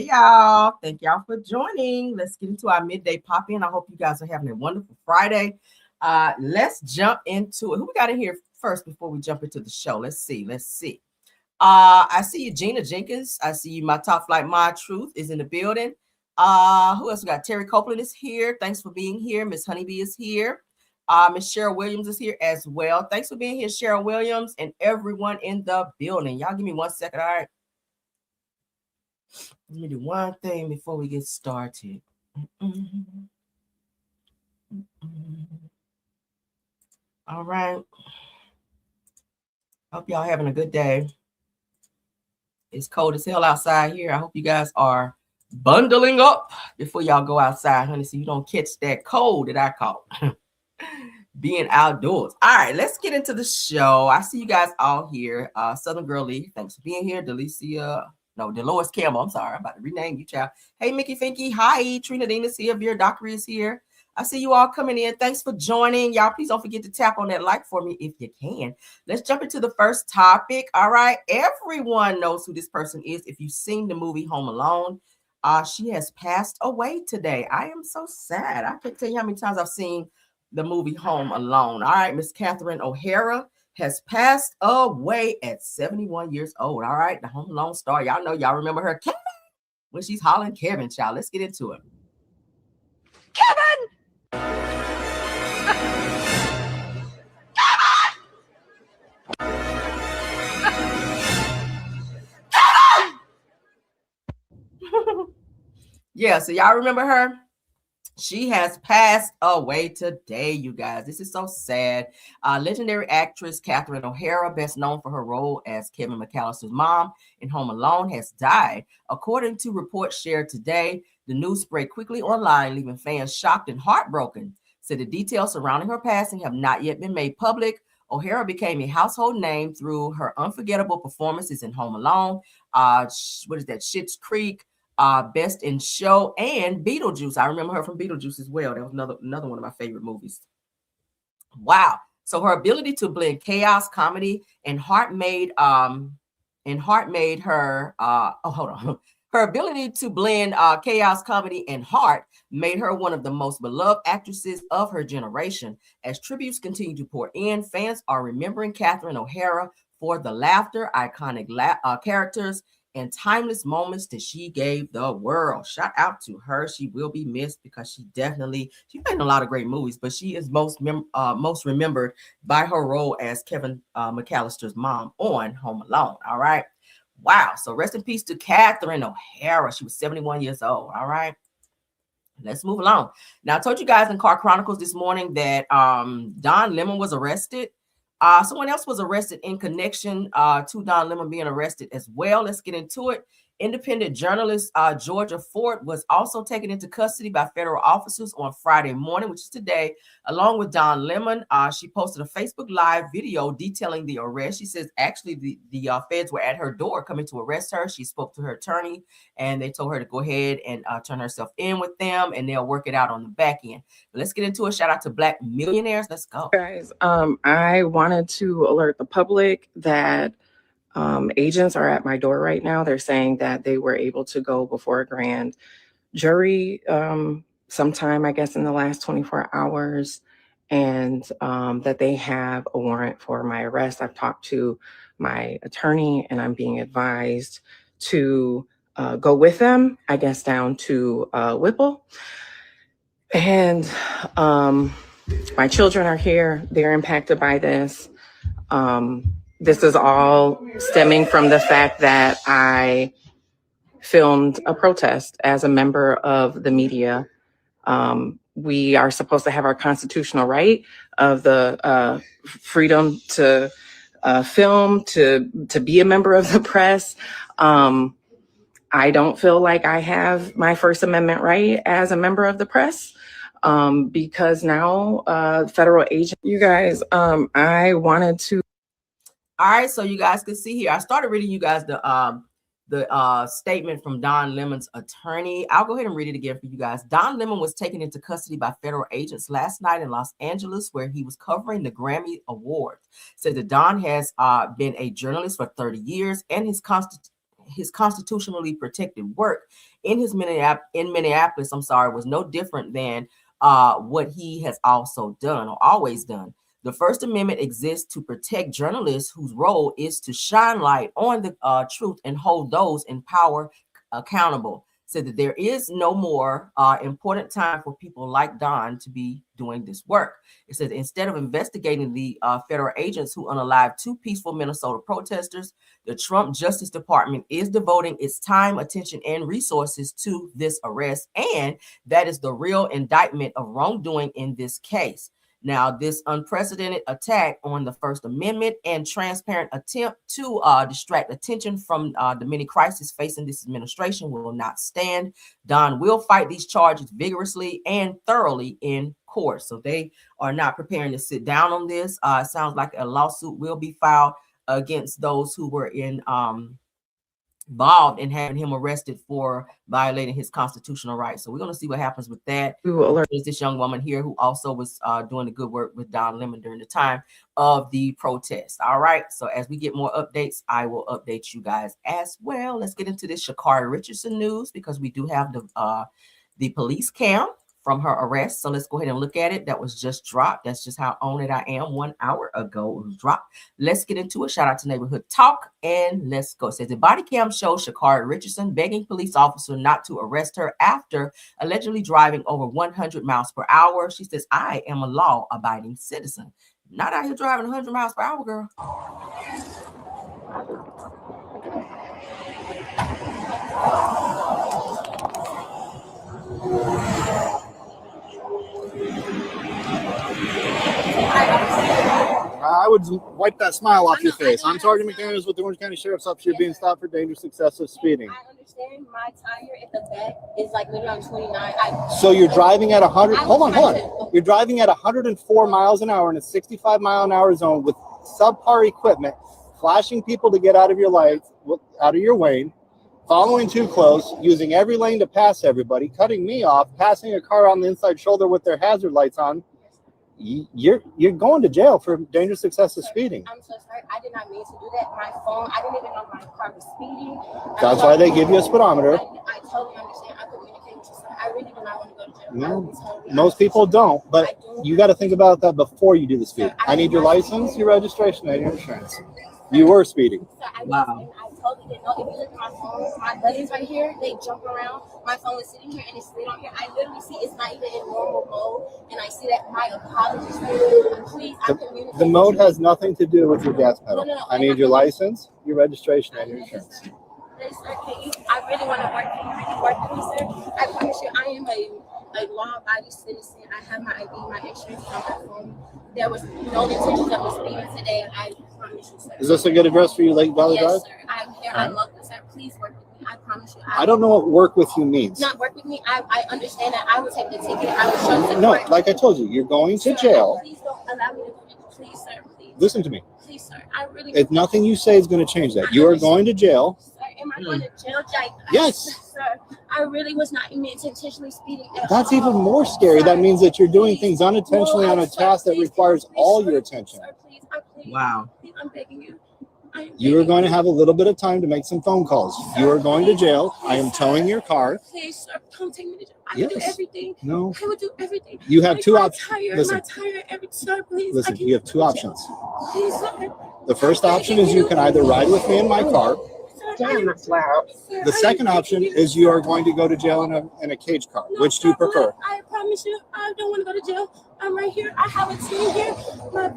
y'all. Thank y'all for joining. Let's get into our midday pop in. I hope you guys are having a wonderful Friday. Let's jump into it. Who we got in here first before we jump into the show? Let's see. I see you, Gina Jenkins. I see you, my top flight, my truth is in the building. Who else we got? Terry Copeland is here. Thanks for being here. Miss Honeybee is here. Miss Cheryl Williams is here as well. Thanks for being here, Cheryl Williams, and everyone in the building. Y'all give me 1 second, all right? Let me do one thing before we get started. All right. Hope y'all having a good day. It's cold as hell outside here. I hope you guys are bundling up before y'all go outside, honey, so you don't catch that cold that I caught. Being outdoors. All right, let's get into the show. I see you guys all here. Southern Girl Lee, thanks for being here. Dolores Campbell. I'm sorry, I'm about to rename you, child. Hey, Mickey Finky. Hi, Trina Dean is here. Vera Dockery is here. I see you all coming in. Thanks for joining. Y'all, please don't forget to tap on that like for me if you can. Let's jump into the first topic. All right. Everyone knows who this person is. If you've seen the movie Home Alone, she has passed away today. I am so sad. I can't tell you how many times I've seen the movie Home Alone. All right. Miss Catherine O'Hara has passed away at 71 years old. All right. The Home Alone star. Y'all know, y'all remember her, Kevin, when she's hollering Kevin, child. Let's get into it. Kevin! Yeah, so y'all remember her? She has passed away today, you guys. This is so sad. Legendary actress Catherine O'Hara, best known for her role as Kevin McAllister's mom in Home Alone, has died. According to reports shared today, the news spread quickly online, leaving fans shocked and heartbroken. So the details surrounding her passing have not yet been made public. O'Hara became a household name through her unforgettable performances in Home Alone. Schitt's Creek, Best in Show, and Beetlejuice. I remember her from Beetlejuice as well. That was another one of my favorite movies. Wow. So her ability to blend chaos, comedy, and heart made her her ability to blend chaos, comedy, and heart made her one of the most beloved actresses of her generation. As tributes continue to pour in, fans are remembering Catherine O'Hara for the laughter, iconic characters, and timeless moments that she gave the world. Shout out to her. She will be missed because she's made a lot of great movies, but she is most remembered by her role as Kevin McAllister's mom on Home Alone. All right. Wow. So rest in peace to Catherine O'Hara. She was 71 years old. All right. Let's move along. Now, I told you guys in Car Chronicles this morning that Don Lemon was arrested. Someone else was arrested in connection to Don Lemon being arrested as well. Let's get into it. Independent journalist Georgia Ford was also taken into custody by federal officers on Friday morning, which is today, along with Don Lemon. She posted a Facebook Live video detailing the arrest. She says actually the feds were at her door coming to arrest her. She spoke to her attorney, and they told her to go ahead and turn herself in with them, and they'll work it out on the back end. But let's get into it. Shout out to Black Millionaires. Let's go. Guys, I wanted to alert the public that agents are at my door right now. They're saying that they were able to go before a grand jury sometime, I guess, in the last 24 hours, and that they have a warrant for my arrest. I've talked to my attorney, and I'm being advised to go with them, I guess, down to Whipple. And my children are here. They're impacted by this. This is all stemming from the fact that I filmed a protest as a member of the media. We are supposed to have our constitutional right of the freedom to film, to be a member of the press. I don't feel like I have my First Amendment right as a member of the press. Because now federal agent, you guys, I wanted to. All right, so you guys can see here. I started reading you guys the statement from Don Lemon's attorney. I'll go ahead and read it again for you guys. Don Lemon was taken into custody by federal agents last night in Los Angeles, where he was covering the Grammy Awards. Said that Don has been a journalist for 30 years, and his his constitutionally protected work in Minneapolis, was no different than what he has also done or always done. The First Amendment exists to protect journalists whose role is to shine light on the truth and hold those in power accountable. Said that there is no more important time for people like Don to be doing this work. It says instead of investigating the federal agents who unalived 2 peaceful Minnesota protesters, the Trump Justice Department is devoting its time, attention, and resources to this arrest. And that is the real indictment of wrongdoing in this case. Now, this unprecedented attack on the First Amendment and transparent attempt to distract attention from the many crises facing this administration will not stand. Don will fight these charges vigorously and thoroughly in court. So they are not preparing to sit down on this. It sounds like a lawsuit will be filed against those who were involved in having him arrested for violating his constitutional rights. So we're going to see what happens with that. There's this young woman here who also was doing the good work with Don Lemon during the time of the protest. All right. So as we get more updates, I will update you guys as well. Let's get into this Sha'Carri Richardson news because we do have the police cam from her arrest. So let's go ahead and look at it. That was just dropped. That's just how on it I am. 1 hour ago it was dropped. Let's get into it. Shout out to Neighborhood Talk and let's go. It says the body cam shows Sha'Carri Richardson begging police officer not to arrest her after allegedly driving over 100 miles per hour. She says, I am a law-abiding citizen. Not out here driving 100 miles per hour, girl. I would wipe that smile off your face. I'm Sergeant McDaniels with the Orange County Sheriff's Office. You're being stopped for dangerous, excessive speeding. I understand my tire at the back is like literally on 29. So you're driving at 100. Hold on. You're driving at 104 miles an hour in a 65-mile-an-hour zone with subpar equipment, flashing people to get out of your lights, out of your lane, following too close, using every lane to pass everybody, cutting me off, passing a car on the inside shoulder with their hazard lights on. You're going to jail for dangerous, excessive speeding. I'm so sorry. I did not mean to do that. My phone, I didn't even know my car was speeding. That's why they give you a speedometer. I totally understand. I communicate with you, sir. I really do not want to go to jail. No, most people don't, but you got to think about that before you do the speed. I need your license, your registration, and your insurance. You were speeding. Sir, wow. I totally didn't know. If you look at my phone, my buttons right here, they jump around. My phone is sitting here and it's sitting on here. I literally see it's not even in normal mode. And I see that. My apologies. Please, the mode has nothing to do with your gas pedal. No. I need your license, your registration, and your insurance. I really want to work for you, sir. I promise you, I am a law-abiding citizen. I have my ID, my insurance on my phone. There was no intention of speeding today. I promise you, sir. Is this a good address for you, Lake Valley Drive? Yes, sir. I'm here. I love this, sir. Please work with me. I promise you. I don't know what work with you means. Not work with me. I understand that. I will take the ticket. I will show you. No, like I told you, you're going to jail. Please don't allow me to go in. Please, sir. Please. Listen to me. Please, sir. I really. If nothing you say is going to change that. You are going to jail. Sir, am I going to jail? Yes. Sir, I really was not intentionally speeding. That's even more scary. That means that you're doing things unintentionally on a task that requires all your attention. Sir, please. Wow. Please, I'm begging you. You are going to have a little bit of time to make some phone calls. You are going to jail. I am towing your car. Please, sir, don't take me to jail. I will do everything. No. I will do everything. You have two options. Listen, sir, please. Listen, you have two options. Please, sir. The first option is you can either ride with me in my car. Damn, that's loud. The second option is you are going to go to jail in a cage car. Which do you prefer? I promise you, I don't want to go to jail. I'm right here. I have a team here.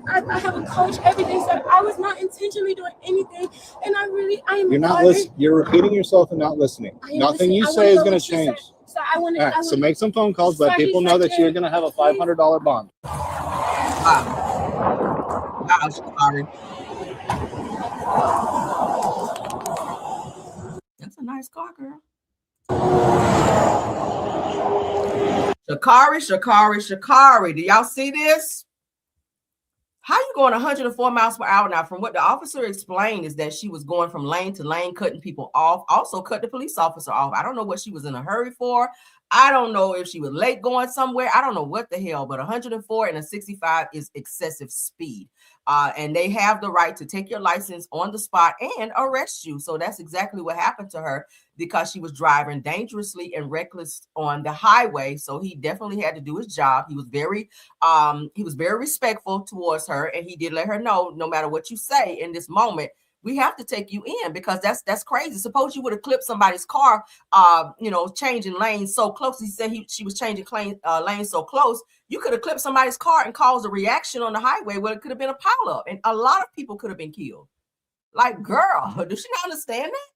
I have a coach, everything, sir. I was not intentionally doing anything. And I am. You're not listening. You're repeating yourself and not listening. Nothing you say is going to change. So I want to. All right, so make some phone calls, let people know that you're going to have a $500 bond. Wow, sorry. That's a nice car, girl. Sha'Carri. Do y'all see this? How you going 104 miles per hour? Now, from what the officer explained is that she was going from lane to lane, cutting people off, also cut the police officer off. I don't know what she was in a hurry for. I don't know if she was late going somewhere. I don't know what the hell, but 104 and a 65 is excessive speed. And they have the right to take your license on the spot and arrest you. So that's exactly what happened to her, because she was driving dangerously and reckless on the highway. So he definitely had to do his job. He was very respectful towards her, and he did let her know, no matter what you say in this moment, we have to take you in, because that's crazy. Suppose you would have clipped somebody's car, changing lanes so close. He said she was changing lanes so close. You could have clipped somebody's car and caused a reaction on the highway where it could have been a pileup, and a lot of people could have been killed. Like, girl, does she not understand that?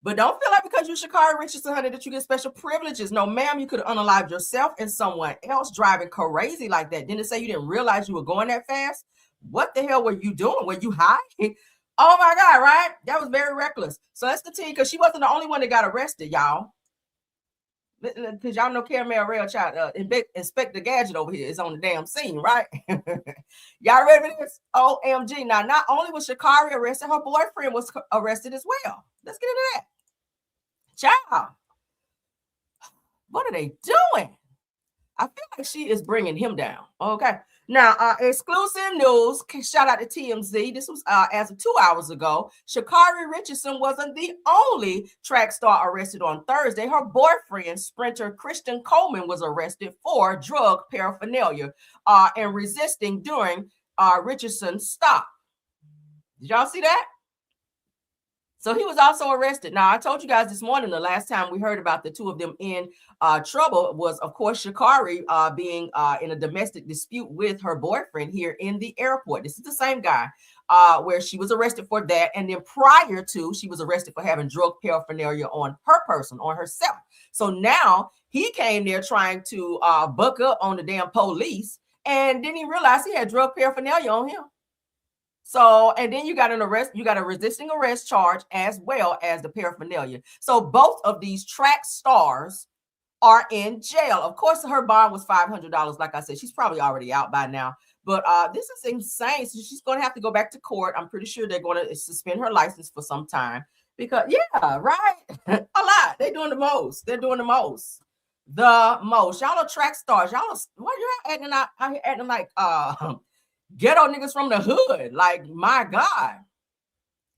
But don't feel like because you're Sha'Carri Richardson, honey, that you get special privileges. No, ma'am, you could have unalived yourself and someone else driving crazy like that. Didn't it say you didn't realize you were going that fast? What the hell were you doing? Were you high? Oh my God, right? That was very reckless. So let's continue, because she wasn't the only one that got arrested, y'all. Because y'all know Caramel Rail Child, Inspector Gadget over here is on the damn scene, right? Y'all ready for this? OMG. Now, not only was Sha'Carri arrested, her boyfriend was arrested as well. Let's get into that. Child, what are they doing? I feel like she is bringing him down. Okay. Now, exclusive news. Shout out to TMZ. This was as of 2 hours ago. Sha'Carri Richardson wasn't the only track star arrested on Thursday. Her boyfriend, sprinter Christian Coleman, was arrested for drug paraphernalia and resisting during Richardson's stop. Did y'all see that? So he was also arrested. Now, I told you guys this morning, the last time we heard about the two of them in trouble was, of course, Sha'Carri being in a domestic dispute with her boyfriend here in the airport. This is the same guy where she was arrested for that. And then prior to, she was arrested for having drug paraphernalia on her person, on herself. So now he came there trying to buck up on the damn police, and didn't even realize he had drug paraphernalia on him. So, and then you got an arrest, you got a resisting arrest charge as well as the paraphernalia. So both of these track stars are in jail. Of course, her bond was $500. Like I said, she's probably already out by now. But this is insane. So she's going to have to go back to court. I'm pretty sure they're going to suspend her license for some time. Because, yeah, right? A lot. They're doing the most. They're doing the most. The most. Y'all are track stars. Y'all are, what you're acting out here acting like ghetto niggas from the hood. Like, my God.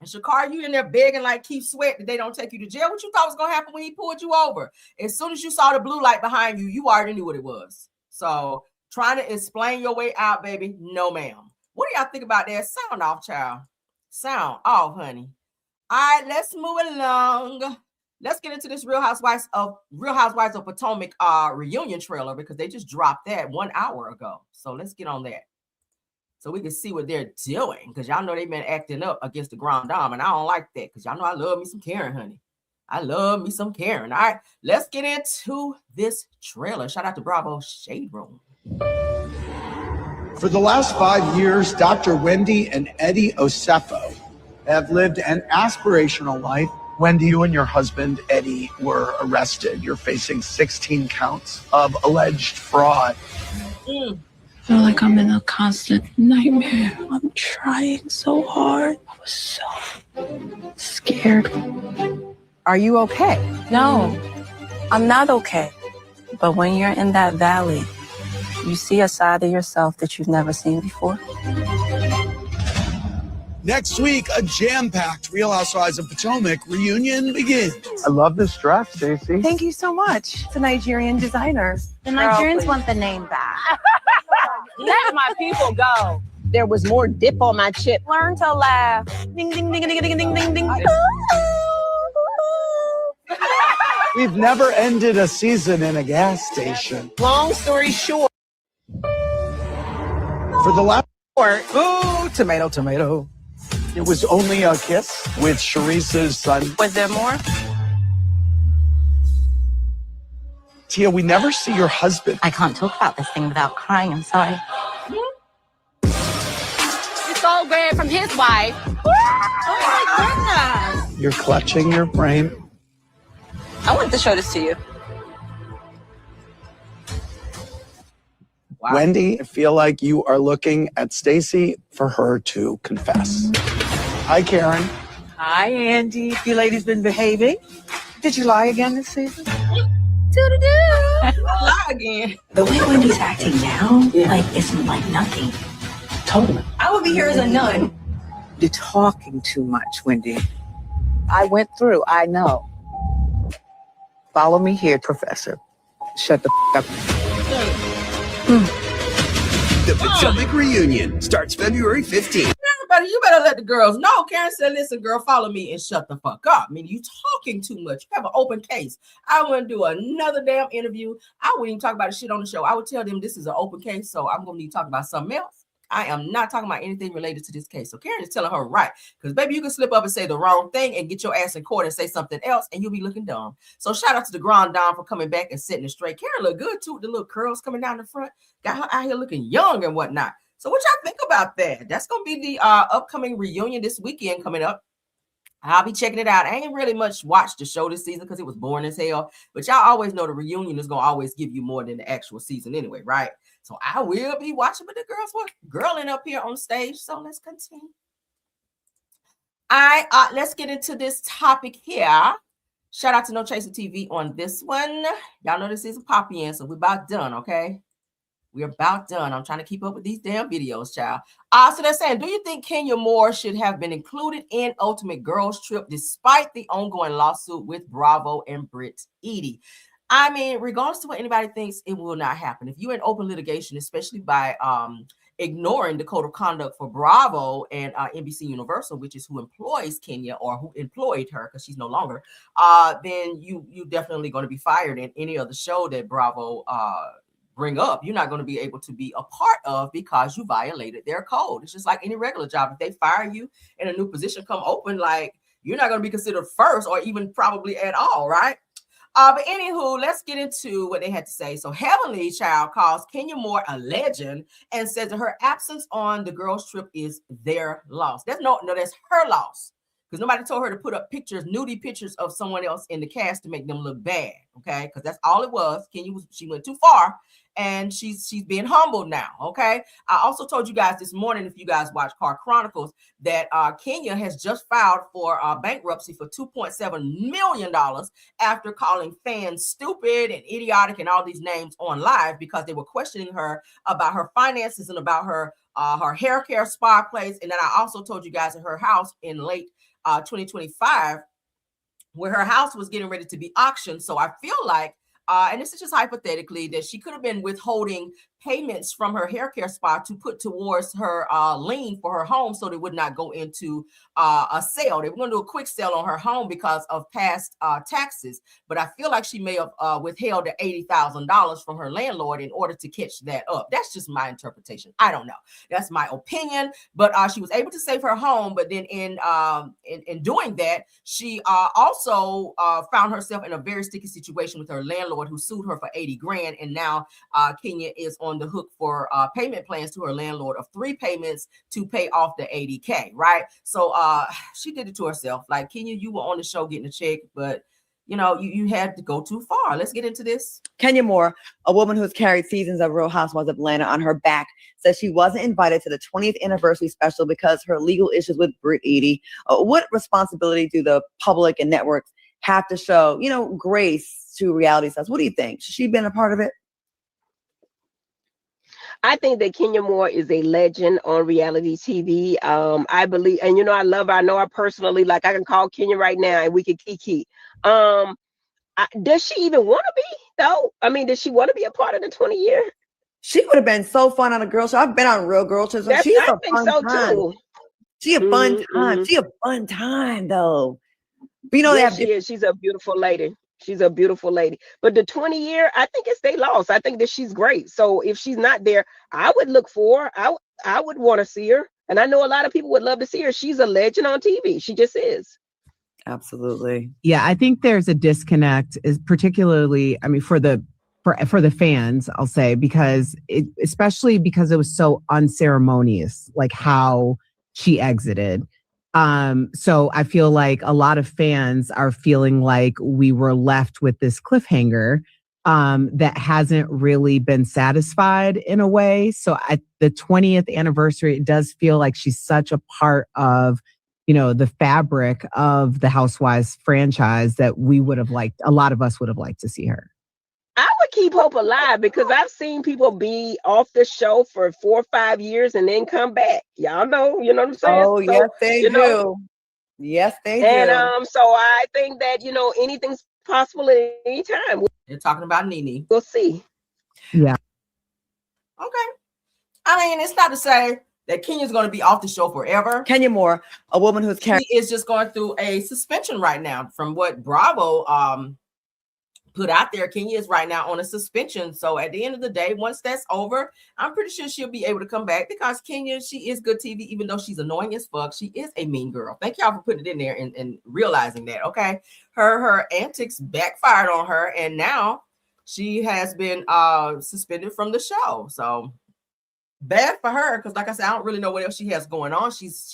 And Sha'Carri, you in there begging like Keith Sweat that they don't take you to jail. What you thought was going to happen when he pulled you over? As soon as you saw the blue light behind you, you already knew what it was. So trying to explain your way out, baby, no ma'am. What do y'all think about that? Sound off, child. Sound off, honey. All right, let's move along. Let's get into this Real Housewives of Potomac reunion trailer, because they just dropped that 1 hour ago. So let's get on that, so we can see what they're doing, because y'all know they've been acting up against the Grand Dame, and I don't like that, because y'all know I love me some Karen, honey. I love me some Karen. All right, let's get into this trailer. Shout out to Bravo Shade Room. For the last 5 years, Dr. Wendy and Eddie Osefo have lived an aspirational life. Wendy, you and your husband, Eddie, were arrested. You're facing 16 counts of alleged fraud. I feel like I'm in a constant nightmare. I'm trying so hard. I was so scared. Are you okay? No, I'm not okay. But when you're in that valley, you see a side of yourself that you've never seen before. Next week, a jam-packed Real Housewives of Potomac reunion begins. I love this dress, Stacey. Thank you so much. It's a Nigerian designer. The Nigerians want the name back. Let my people go. There was more dip on my chip. Learn to laugh. Ding, ding, ding, ding, ding, ding, ding, ding. We've never ended a season in a gas station. Long story short. For the last Ooh, tomato, tomato. it was only a kiss with Sharice's son. Was there more? Tia, we never see your husband. I can't talk about this thing without crying. I'm sorry. It's so great from his wife. Oh my goodness. You're clutching your brain. I want to show this to you. Wow. Wendy, I feel like you are looking at Stacey for her to confess. Hi, Karen. Hi, Andy. You ladies been behaving? Did you lie again this season? Lie again. The way Wendy's acting now, like, it's like nothing. Totally. I would be here as a nun. You're talking too much, Wendy. I went through. I know. Follow me here, Professor. Shut the up. The Potomac Reunion starts February 15th. You better let the girls know. Karen said, listen, girl, follow me and shut the fuck up. I mean, you talking too much. You have an open case. I wouldn't do another damn interview. I wouldn't even talk about the shit on the show. I would tell them this is an open case, so I'm going to need to talk about something else. I am not talking about anything related to this case. So Karen is telling her right. Because, baby, you can slip up and say the wrong thing and get your ass in court and say something else, and you'll be looking dumb. So shout out to the Grand Dame for coming back and setting it straight. Karen looked good, too, with the little curls coming down the front. Got her out here looking young and whatnot. So what y'all think about that? That's going to be the upcoming reunion this weekend coming up. I'll be checking it out. I ain't really much watched the show this season because it was boring as hell. But y'all always know the reunion is going to always give you more than the actual season anyway, right? So I will be watching, but the girls were girling up here on stage. So let's continue. All right, let's get into this topic here. Shout out to No Chaser TV on this one. Y'all know this is a pop-in, so we're about done, okay? We're about done. I'm trying to keep up with these damn videos, child. So they're saying, do you think Kenya Moore should have been included in Ultimate Girls Trip despite the ongoing lawsuit with Bravo and Britt Eady? I mean, regardless to what anybody thinks, it will not happen. If you're in open litigation, especially by ignoring the code of conduct for Bravo and NBC Universal, which is who employs Kenya or who employed her because she's no longer, then you definitely going to be fired in any other show that Bravo bring up. You're not going to be able to be a part of because you violated their code. It's just like any regular job. If they fire you and a new position come open, like you're not going to be considered first or even probably at all, right? But anywho, let's get into what they had to say. So Heavenly Child calls Kenya Moore a legend and says that her absence on the girls' trip is their loss. That's that's her loss. Because nobody told her to put up nudie pictures of someone else in the cast to make them look bad. Okay, because that's all it was. She went too far, and she's being humbled now. Okay, I also told you guys this morning, if you guys watch Car Chronicles, that Kenya has just filed for bankruptcy for $2.7 million after calling fans stupid and idiotic and all these names on live because they were questioning her about her finances and about her hair care spa place. And then I also told you guys that her house in late 2025, where her house was getting ready to be auctioned. So I feel like, and this is just hypothetically, that she could have been withholding payments from her hair care spa to put towards her lien for her home so they would not go into a sale. They were going to do a quick sale on her home because of past taxes. But I feel like she may have withheld the $80,000 from her landlord in order to catch that up. That's just my interpretation. I don't know. That's my opinion. But she was able to save her home. But then in doing that, she also found herself in a very sticky situation with her landlord who sued her for $80,000. And now Kenya is on the hook for payment plans to her landlord of 3 payments to pay off the $80,000, right? So she did it to herself. Like, Kenya, you were on the show getting a check, but you know, you had to go too far. Let's get into this. Kenya Moore, a woman who has carried seasons of Real Housewives of Atlanta on her back, says she wasn't invited to the 20th anniversary special because her legal issues with Britt Eady. What responsibility do the public and networks have to show, grace to reality stars? What do you think? Should she been a part of it? I think that Kenya Moore is a legend on reality TV. I believe, and I love her. I know her personally. Like, I can call Kenya right now and we can kiki. Does she even want to be though? I mean, does she want to be a part of the 20 year? She would have been so fun on a girl show. I've been on Real Girl Shows. I think so too. She a fun time. She a fun time though. But she is. She's a beautiful lady. She's a beautiful lady. But the 20 year, I think it's they lost. I think that she's great. So if she's not there, I would look for her. I would want to see her. And I know a lot of people would love to see her. She's a legend on TV. She just is. Absolutely. Yeah, I think there's a disconnect, is particularly, I mean, for the fans, I'll say, because especially because it was so unceremonious, like how she exited. So I feel like a lot of fans are feeling like we were left with this cliffhanger that hasn't really been satisfied in a way. So at the 20th anniversary, it does feel like she's such a part of, the fabric of the Housewives franchise that we would have liked, a lot of us would have liked to see her. keep hope alive because I've seen people be off the show for 4 or 5 years and then come back. Y'all know, you know what I'm saying? Oh, yes, they you know, do. Yes, they and do. so I think that anything's possible at any time. They're talking about Nene. We'll see. Yeah. Okay. I mean, it's not to say that Kenya's going to be off the show forever. Kenya Moore, a woman who's carrying. She is just going through a suspension right now. From what Bravo put out there, Kenya is right now on a suspension. So at the end of the day, once that's over, I'm pretty sure she'll be able to come back because Kenya, she is good TV, even though she's annoying as fuck. She is a mean girl. Thank y'all for putting it in there and realizing that. Okay, her antics backfired on her, and now she has been suspended from the show. So bad for her, because like I said, I don't really know what else she has going on. She's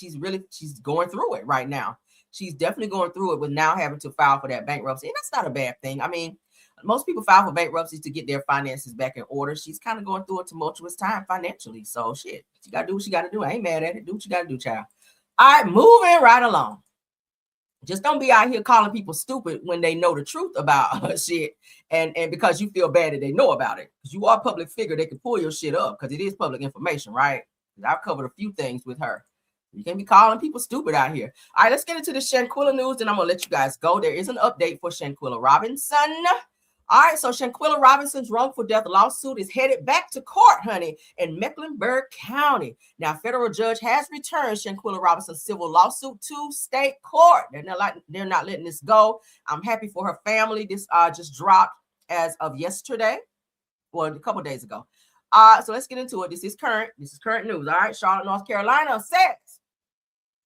going through it right now. She's definitely going through it with now having to file for that bankruptcy, and that's not a bad thing. I mean, most people file for bankruptcy to get their finances back in order. She's kind of going through a tumultuous time financially, so shit, she gotta do what she gotta do. I ain't mad at it. Do what you gotta do, child. All right, moving right along. Just don't be out here calling people stupid when they know the truth about shit, and because you feel bad that they know about it. Because you are a public figure, they can pull your shit up because it is public information, right? I've covered a few things with her. You can't be calling people stupid out here. All right, let's get into the Shanquilla news, and I'm gonna let you guys go. There is an update for Shanquella Robinson. All right, so Shanquella Robinson's wrongful death lawsuit is headed back to court, honey, in Mecklenburg County. Now, a federal judge has returned Shanquella Robinson's civil lawsuit to state court. They're not letting this go. I'm happy for her family. This just dropped as of yesterday, well, a couple days ago. So let's get into it. This is current news. All right, Charlotte, North Carolina says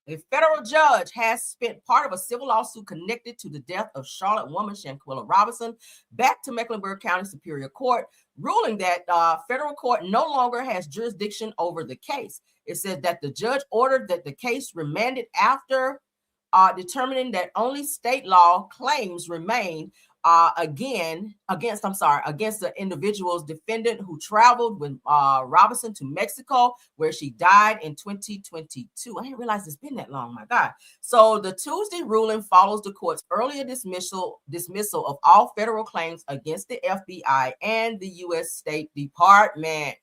a federal judge has spent part of a civil lawsuit connected to the death of Charlotte woman Shanquella Robinson back to Mecklenburg County Superior Court, ruling that federal court no longer has jurisdiction over the case. It says that the judge ordered that the case remanded after determining that only state law claims remain against the individual's defendant who traveled with Robinson to Mexico, where she died in 2022. I didn't realize it's been that long. My God. So the Tuesday ruling follows the court's earlier dismissal of all federal claims against the FBI and the U.S. State Department.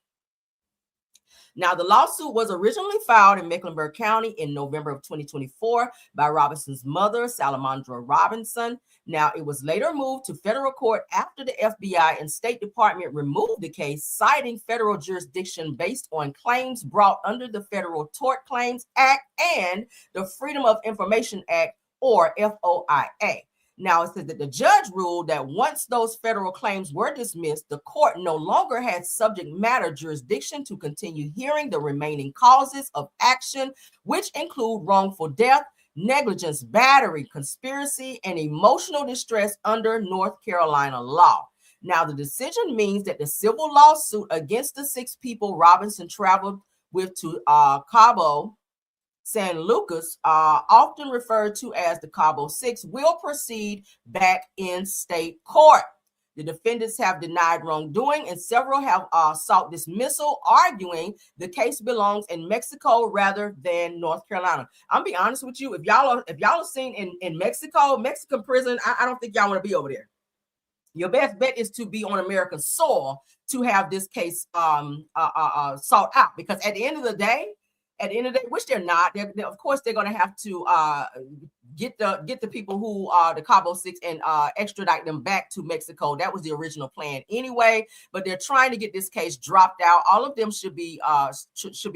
Now, the lawsuit was originally filed in Mecklenburg County in November of 2024 by Robinson's mother, Salamandra Robinson. Now, it was later moved to federal court after the FBI and State Department removed the case, citing federal jurisdiction based on claims brought under the Federal Tort Claims Act and the Freedom of Information Act, or FOIA. Now, it says that the judge ruled that once those federal claims were dismissed, the court no longer had subject matter jurisdiction to continue hearing the remaining causes of action, which include wrongful death, negligence, battery, conspiracy, and emotional distress under North Carolina law. Now, the decision means that the civil lawsuit against the 6 people Robinson traveled with to Cabo San Lucas, often referred to as the Cabo Six, will proceed back in state court. The defendants have denied wrongdoing, and several have sought dismissal, arguing the case belongs in Mexico rather than North Carolina. I'll be honest with you, if y'all are seen in Mexican prison, I don't think y'all want to be over there. Your best bet is to be on American soil to have this case sought out, because at the end of the day, which they're not, of course they're going to have to get the people who are the Cabo Six and extradite them back to Mexico. That was the original plan anyway, but they're trying to get this case dropped out. All of them should be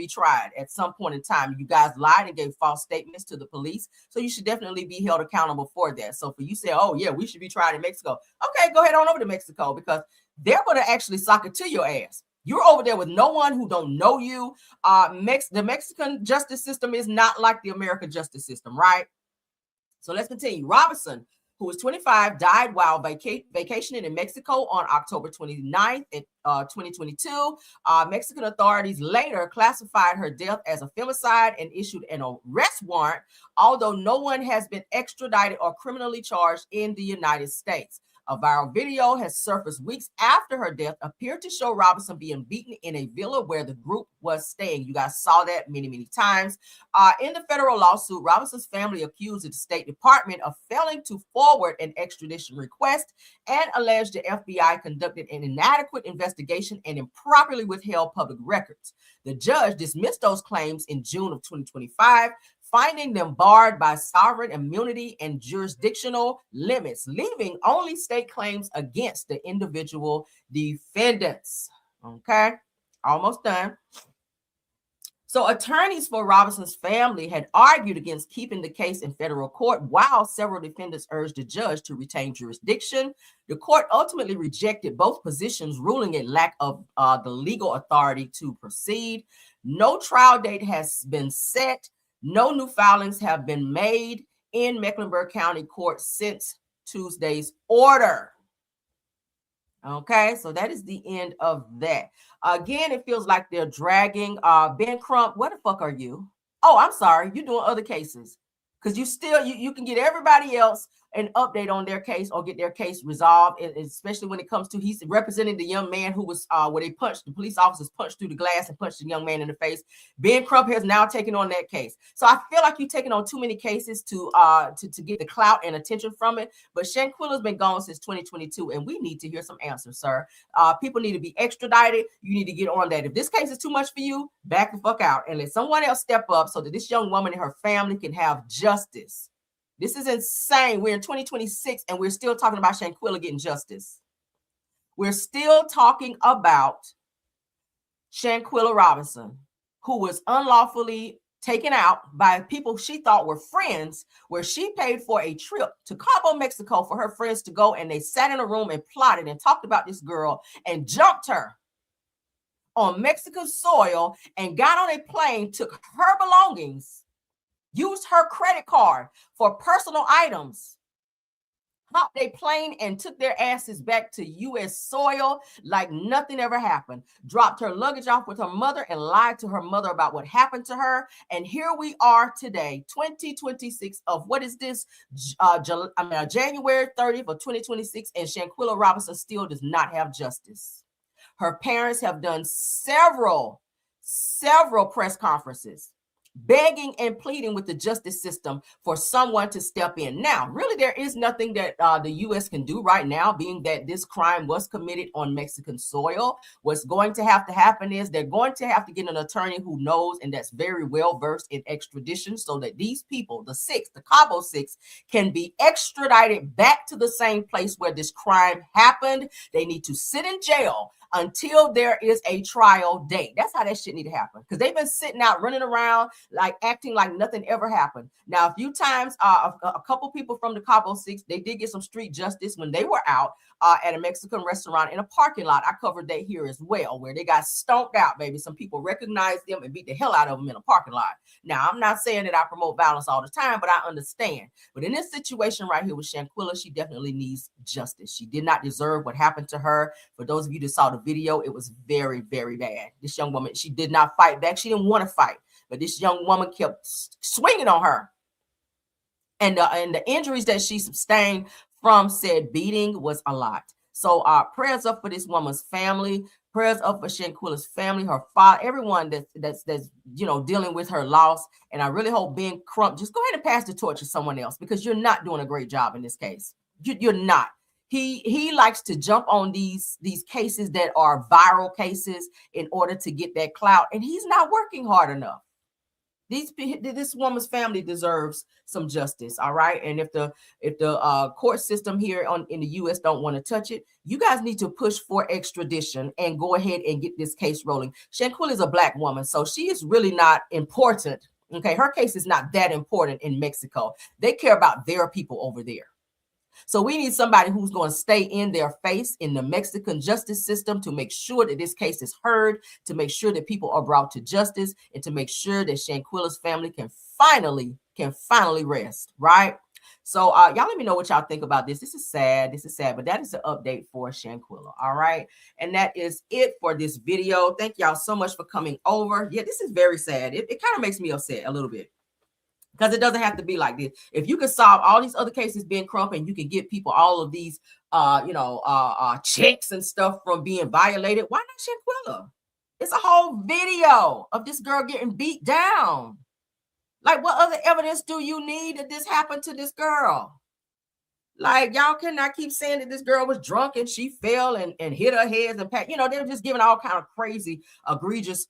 tried at some point in time. You guys lied and gave false statements to the police, so you should definitely be held accountable for that. So for you say, oh yeah, we should be tried in Mexico, okay, go ahead on over to Mexico, because they're going to actually sock it to your ass. You're over there with no one who don't know you. The Mexican justice system is not like the American justice system, right? So let's continue. Robinson, who was 25, died while vacationing in Mexico on October 29th, 2022. Mexican authorities later classified her death as a femicide and issued an arrest warrant, although no one has been extradited or criminally charged in the United States. A viral video has surfaced weeks after her death, appeared to show Robinson being beaten in a villa where the group was staying. You guys saw that many, many times. In the federal lawsuit, Robinson's family accused the State Department of failing to forward an extradition request and alleged the FBI conducted an inadequate investigation and improperly withheld public records. The judge dismissed those claims in June of 2025, finding them barred by sovereign immunity and jurisdictional limits, leaving only state claims against the individual defendants. Okay, almost done. So attorneys for Robinson's family had argued against keeping the case in federal court, while several defendants urged the judge to retain jurisdiction. The court ultimately rejected both positions, ruling it lack of the legal authority to proceed. No trial date has been set. No new filings have been made in Mecklenburg County Court since Tuesday's order. Okay, so that is the end of that. Again, it feels like they're dragging. Ben Crump, where the fuck are you? Oh, I'm sorry. You're doing other cases. Because you can get everybody else an update on their case or get their case resolved, especially when it comes to, he's representing the young man who was where the police officers punched through the glass and punched the young man in the face. Ben Crump has now taken on that case. So I feel like you're taking on too many cases to get the clout and attention from it. But Shanquilla's been gone since 2022, and we need to hear some answers, sir. People need to be extradited. You need to get on that. If this case is too much for you, back the fuck out and let someone else step up so that this young woman and her family can have justice. This is insane. We're in 2026 and we're still talking about Shanquilla getting justice. We're still talking about Shanquella Robinson, who was unlawfully taken out by people she thought were friends, where she paid for a trip to Cabo, Mexico for her friends to go, and they sat in a room and plotted and talked about this girl and jumped her on Mexican soil and got on a plane, took her belongings, used her credit card for personal items, hopped a plane and took their asses back to U.S. soil like nothing ever happened, dropped her luggage off with her mother and lied to her mother about what happened to her. And here we are today, 2026 of what is this? January 30th of 2026, and Shanquella Robinson still does not have justice. Her parents have done several press conferences begging and pleading with the justice system for someone to step in. Now, really, there is nothing that the U.S. can do right now, being that this crime was committed on Mexican soil. What's going to have to happen is they're going to have to get an attorney who knows and that's very well versed in extradition, so that these people, the Cabo Six, can be extradited back to the same place where this crime happened. They need to sit in jail until there is a trial date. That's how that shit need to happen, because they've been sitting out running around like acting like nothing ever happened. Now, a few times, a couple people from the Cabo Six, they did get some street justice when they were out at a Mexican restaurant in a parking lot. I covered that here as well, where they got stomped out, baby. Some people recognized them and beat the hell out of them in a parking lot. Now, I'm not saying that I promote violence all the time, but I understand. But in this situation right here with Shanquilla, she definitely needs justice. She did not deserve what happened to her. For those of you that saw the video, it was very, very bad. This young woman, she did not fight back. She didn't want to fight, but this young woman kept swinging on her. And the injuries that she sustained from said beating was a lot. So prayers up for this woman's family. Prayers up for Shanquilla's family, her father, everyone that's dealing with her loss. And I really hope Ben Crump just go ahead and pass the torch to someone else, because you're not doing a great job in this case. You're not. He likes to jump on these cases that are viral cases in order to get that clout, and he's not working hard enough. This woman's family deserves some justice, all right? And if the court system here in the U.S. don't want to touch it, you guys need to push for extradition and go ahead and get this case rolling. Shanquilla is a Black woman, so she is really not important. Okay, her case is not that important in Mexico. They care about their people over there. So we need somebody who's going to stay in their face in the Mexican justice system to make sure that this case is heard, to make sure that people are brought to justice, and to make sure that Shanquilla's family can finally rest, right? So y'all let me know what y'all think about this. This is sad, but that is the update for Shanquilla, all right? And that is it for this video. Thank y'all so much for coming over. Yeah, this is very sad. It kind of makes me upset a little bit. Because it doesn't have to be like this. If you can solve all these other cases being Crump and you can get people all of these checks and stuff from being violated, why not Shanquella? It's a whole video of this girl getting beat down. Like, what other evidence do you need that this happened to this girl? Like, y'all cannot keep saying that this girl was drunk and she fell and hit her head and they're just giving all kind of crazy, egregious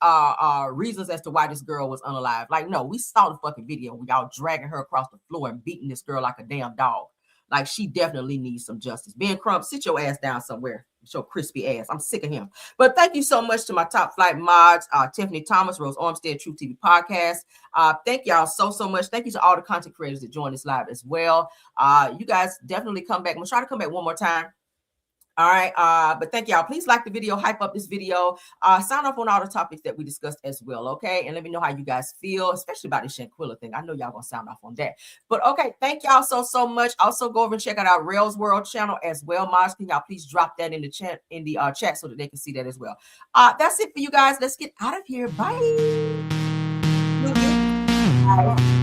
reasons as to why this girl was unalive. Like, no, we saw the fucking video when y'all dragging her across the floor and beating this girl like a damn dog. Like, she definitely needs some justice. Ben Crump, sit your ass down somewhere. Your crispy ass. I'm sick of him. But thank you so much to my top flight mods, Tiffany Thomas, Rose Armstead, True TV Podcast. Thank y'all so much. Thank you to all the content creators that joined this live as well. You guys definitely come back. I'm gonna try to come back one more time. All right. But thank y'all. Please like the video, hype up this video, sign up on all the topics that we discussed as well. Okay. And let me know how you guys feel, especially about the Shanquilla thing. I know y'all gonna sound off on that. But okay, thank y'all so much. Also go over and check out our Rails World channel as well. Mods, can y'all please drop that in the chat so that they can see that as well. That's it for you guys. Let's get out of here. Bye. Bye.